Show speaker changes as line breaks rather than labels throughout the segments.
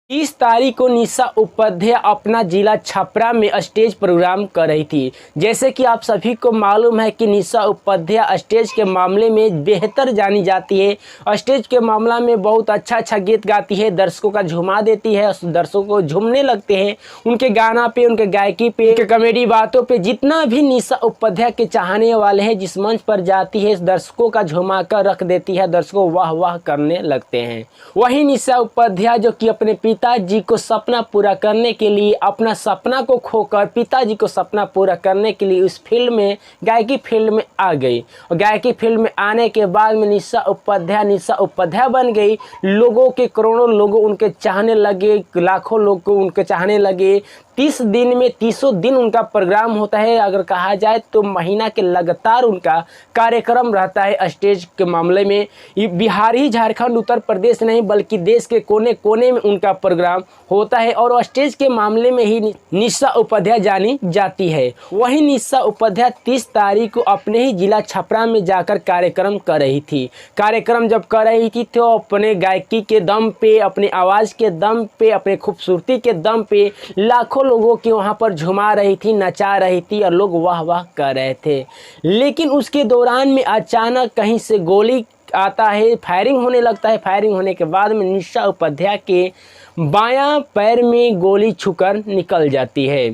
30 तारीख को निशा उपाध्याय अपना जिला छपरा में स्टेज प्रोग्राम कर रही थी। जैसे कि आप सभी को मालूम है कि निशा उपाध्याय स्टेज के मामले में बेहतर जानी जाती है। स्टेज के मामला में बहुत अच्छा गीत गाती है, दर्शकों का झुमा देती है, दर्शकों को झूमने लगते हैं उनके गाना पे, उनके गायकी पे, उनके कॉमेडी बातों पे। जितना भी निशा उपाध्याय के चाहने वाले हैं जिस मंच पर जाती है दर्शकों का झुमा कर रख देती है, दर्शकों वाह वाह करने लगते हैं। वही निशा उपाध्याय जो कि अपने पिताजी को सपना पूरा करने के लिए, अपना सपना को खोकर पिताजी को सपना पूरा करने के लिए उस फील्ड में, गायकी फील्ड में आ गई। और गायकी फील्ड में आने के बाद में निशा उपाध्याय बन गई। लोगों के करोड़ों लोग उनके चाहने लगे, लाखों लोग को उनके चाहने लगे। 30 दिन में 30 दिन उनका प्रोग्राम होता है। अगर कहा जाए तो महीना के लगातार उनका कार्यक्रम रहता है। स्टेज के मामले में बिहार ही, झारखंड, उत्तर प्रदेश नहीं बल्कि देश के कोने कोने में उनका प्रोग्राम होता है। और स्टेज के मामले में ही निशा उपाध्याय जानी जाती है। वहीं निशा उपाध्याय 30 तारीख को अपने ही जिला छपरा में जाकर कार्यक्रम कर रही थी। कार्यक्रम जब कर रही थी तो अपने गायकी के दम पे, अपनी आवाज़ के दम पे, अपने खूबसूरती के दम पे लाखों लोगों की वहां पर झुमा रही थी, नचा रही थी और लोग वाह वाह कर रहे थे। लेकिन उसके दौरान में अचानक कहीं से गोली आता है, फायरिंग होने लगता है। फायरिंग होने के बाद में निशा उपाध्याय के बायां पैर में गोली छूकर निकल जाती है।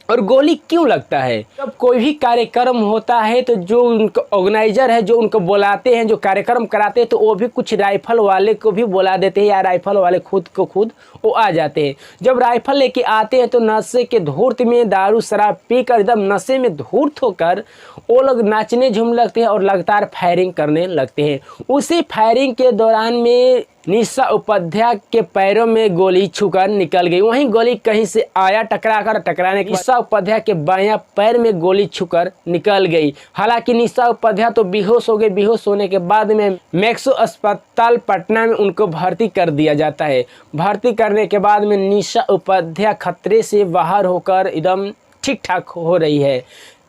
और गोली क्यों लगता है? जब कोई भी कार्यक्रम होता है तो जो उनका ऑर्गेनाइजर है, जो उनको बुलाते हैं, जो कार्यक्रम कराते हैं, तो वो भी कुछ राइफल वाले को भी बुला देते हैं या राइफल वाले खुद वो आ जाते हैं। जब राइफल लेके आते हैं तो नशे के धूर्त में, दारू शराब पीकर एकदम नशे में धूर्त होकर वो लोग नाचने झूम लगते हैं और लगातार फायरिंग करने लगते हैं। उसी फायरिंग के दौरान में निशा उपाध्याय के पैरों में गोली छूकर निकल गई। वहीं गोली कहीं से आया, टकराने निशा उपाध्याय के बायां पैर में गोली छूकर निकल गई। हालांकि निशा उपाध्याय तो बेहोश हो गए। बेहोश होने के बाद में मैक्सो अस्पताल पटना में उनको भर्ती कर दिया जाता है। भर्ती करने के बाद में निशा उपाध्याय खतरे से बाहर होकर एकदम ठीक ठाक हो रही है।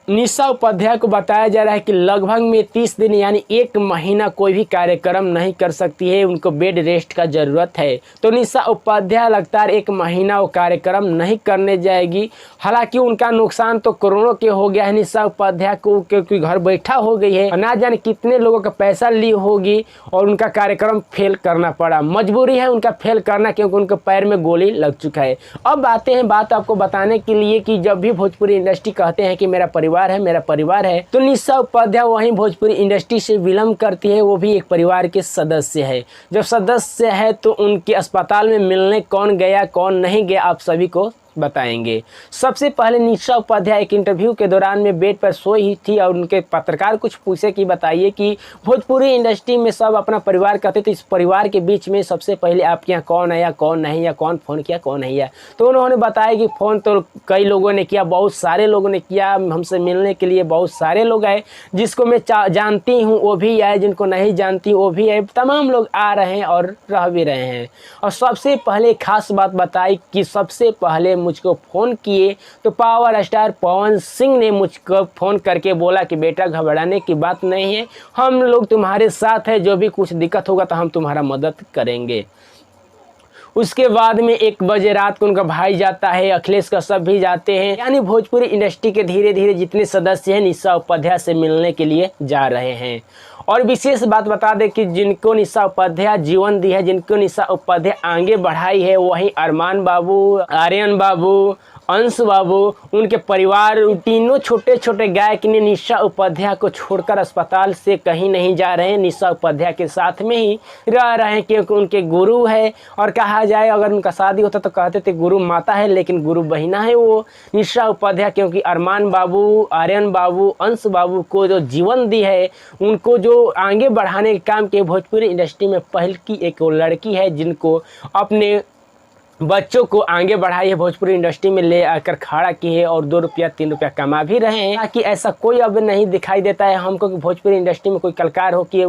निशा उपाध्याय को बताया जा रहा है कि लगभग में 30 दिन यानी 1 महीना कोई भी कार्यक्रम नहीं कर सकती है, उनको बेड रेस्ट का ज़रूरत है। तो निशा उपाध्याय लगातार 1 महीना वो कार्यक्रम नहीं करने जाएगी। हालांकि उनका नुकसान तो करोड़ों के हो गया है निशा उपाध्याय को, क्योंकि घर बैठा हो गई है। ना जाने कितने लोगों का पैसा ली होगी और उनका कार्यक्रम फेल करना पड़ा। मजबूरी है उनका फेल करना, क्योंकि उनके पैर में गोली लग चुका है। अब आते हैं बात आपको बताने के लिए कि जब भी भोजपुरी इंडस्ट्री कहते हैं कि मेरा परिवार है, तो निशा उपाध्याय वहीं भोजपुरी इंडस्ट्री से विलम्ब करती है। वो भी एक परिवार के सदस्य है। जब सदस्य है तो उनके अस्पताल में मिलने कौन गया कौन नहीं गया आप सभी को बताएंगे। सबसे पहले निशा उपाध्याय एक इंटरव्यू के दौरान में बेड पर सोई ही थी और उनके पत्रकार कुछ पूछे कि बताइए कि भोजपुरी इंडस्ट्री में सब अपना परिवार कहते, तो इस परिवार के बीच में सबसे पहले आपके यहाँ कौन आया कौन नहीं, या कौन फ़ोन किया कौन नहीं आया। तो उन्होंने बताया कि फ़ोन तो कई लोगों ने किया, बहुत सारे लोगों ने किया, हमसे मिलने के लिए बहुत सारे लोग आए। जिसको मैं जानती हूँ वो भी आए, जिनको नहीं जानती वो भी आए। तमाम लोग आ रहे हैं और रह भी रहे हैं। और सबसे पहले खास बात बताई कि सबसे पहले मुझको फ़ोन किए तो पावर स्टार पवन सिंह ने मुझको फ़ोन करके बोला कि बेटा घबराने की बात नहीं है, हम लोग तुम्हारे साथ हैं, जो भी कुछ दिक्कत होगा तो हम तुम्हारा मदद करेंगे। उसके बाद में 1 बजे रात को उनका भाई जाता है, अखिलेश कश्यप भी जाते हैं। यानी भोजपुरी इंडस्ट्री के धीरे धीरे जितने सदस्य हैं निशा उपाध्याय से मिलने के लिए जा रहे हैं। और विशेष बात बता दें कि जिनको निशा उपाध्याय जीवन दी है, जिनको निशा उपाध्याय आगे बढ़ाई है, वहीं अरमान बाबू, आर्यन बाबू, अंश बाबू, उनके परिवार, तीनों छोटे छोटे गायक ने निशा उपाध्याय को छोड़कर अस्पताल से कहीं नहीं जा रहे हैं। निशा उपाध्याय के साथ में ही रह रहे हैं, क्योंकि उनके गुरु है। और कहा जाए अगर उनका शादी होता तो कहते थे गुरु माता है, लेकिन गुरु बहिना है वो निशा उपाध्याय। क्योंकि अरमान बाबू, आर्यन बाबू, अंश बाबू को जो जीवन दी है, उनको जो आगे बढ़ाने के काम के, भोजपुरी इंडस्ट्री में पहल की एक वो लड़की है जिनको अपने बच्चों को आगे बढ़ाई है, भोजपुरी इंडस्ट्री में ले आकर खड़ा की है और 2 रुपया 3 रुपया कमा भी रहे हैं। ताकि ऐसा कोई अब नहीं दिखाई देता है हमको कि भोजपुरी इंडस्ट्री में कोई कलाकार हो कि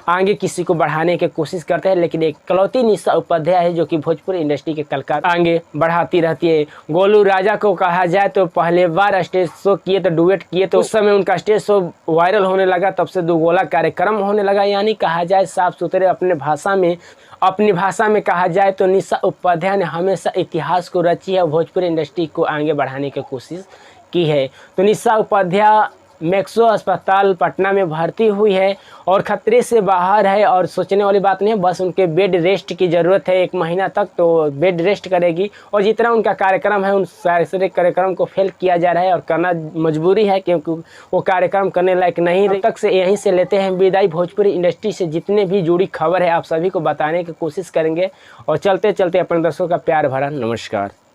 आगे किसी को बढ़ाने की कोशिश करते हैं। लेकिन एक इकलौती निशा उपाध्याय है जो कि भोजपुरी इंडस्ट्री के कलाकार आगे बढ़ाती रहती है। गोलू राजा को कहा जाए तो पहले बार स्टेज शो किए तो डुएट किए, तो उस समय उनका स्टेज शो वायरल होने लगा, तब से 2 गोला कार्यक्रम होने लगा। यानी कहा जाए साफ सुथरे अपने भाषा में अपनी भाषा में कहा जाए तो निशा उपाध्याय ने हमेशा इतिहास को रची है और भोजपुरी इंडस्ट्री को आगे बढ़ाने की कोशिश की है। तो निशा उपाध्याय मैक्सो अस्पताल पटना में भर्ती हुई है और खतरे से बाहर है, और सोचने वाली बात नहीं है, बस उनके बेड रेस्ट की ज़रूरत है 1 महीना तक, तो बेड रेस्ट करेगी। और जितना उनका कार्यक्रम है उन सारे कार्यक्रम को फेल किया जा रहा है और करना मजबूरी है, क्योंकि वो कार्यक्रम करने लायक नहीं। तक से यहीं से लेते हैं विदाई। भोजपुरी इंडस्ट्री से जितने भी जुड़ी खबर है आप सभी को बताने की कोशिश करेंगे और चलते चलते अपने दर्शकों का प्यार भरा नमस्कार।